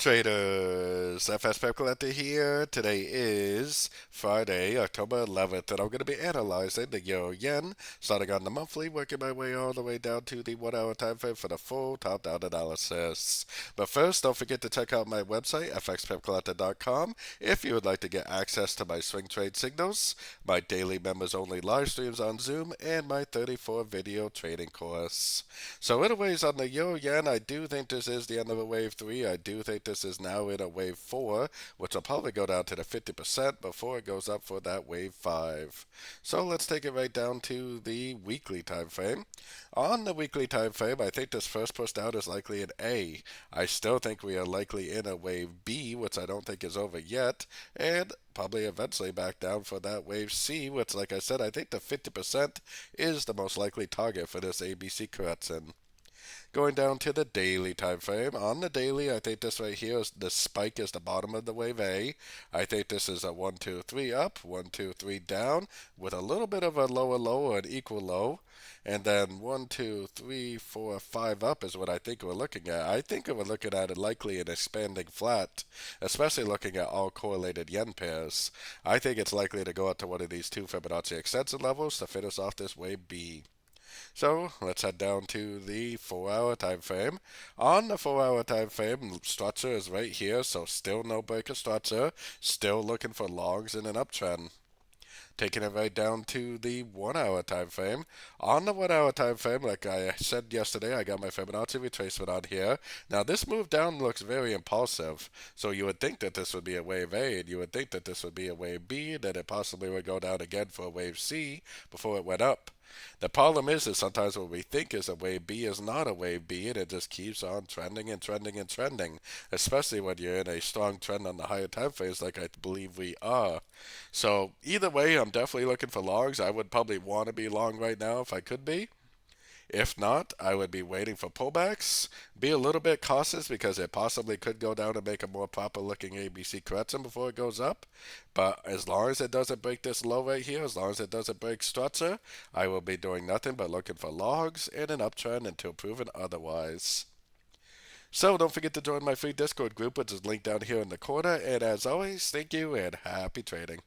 Traders, FX Pip Collector here. Today is Friday, October 11th, and I'm going to be analyzing the Euro Yen, starting on the monthly, working my way all the way down to the 1 hour time frame for the full top-down analysis. But first, don't forget to check out my website, fxpipcollector.com, if you would like to get access to my swing trade signals, my daily members-only live streams on Zoom, and my 34 video trading course. So anyways, on the Euro Yen, I do think this is the end of a wave 3. I do think this is now in a wave 4, which will probably go down to the 50% before it goes up for that wave 5. So let's take it right down to the weekly time frame. On the weekly time frame, I think this first push down is likely an A. I still think we are likely in a wave B, which I don't think is over yet, and probably eventually back down for that wave C, which, like I said, I think the 50% is the most likely target for this ABC correction. Going down to the daily time frame. On the daily, I think this right here is the spike is the bottom of the wave A. I think this is a 1, 2, 3 up, 1, 2, 3 down, with a little bit of a lower low or an equal low. And then 1, 2, 3, 4, 5 up is what I think we're looking at. I think we're looking at it likely an expanding flat, especially looking at all correlated yen pairs. I think it's likely to go up to one of these two Fibonacci extension levels to finish off this wave B. So let's head down to the 4 hour time frame. On the 4 hour time frame, structure is right here, so still no break of structure. Still looking for longs in an uptrend. Taking it right down to the 1 hour time frame. On the 1 hour time frame, like I said yesterday, I got my Fibonacci retracement on here. Now this move down looks very impulsive, so you would think that this would be a wave A, and you would think that this would be a wave B, and that it possibly would go down again for a wave C before it went up. The problem is that sometimes what we think is a wave B is not a wave B, and it just keeps on trending and trending and trending, especially when you're in a strong trend on the higher time frames like I believe we are. So either way, I'm definitely looking for longs. I would probably want to be long right now if I could be. If not, I would be waiting for pullbacks. Be a little bit cautious because it possibly could go down and make a more proper looking ABC correction before it goes up. But as long as it doesn't break this low right here, as long as it doesn't break structure, I will be doing nothing but looking for logs and an uptrend until proven otherwise. So don't forget to join my free Discord group, which is linked down here in the corner. And as always, thank you and happy trading.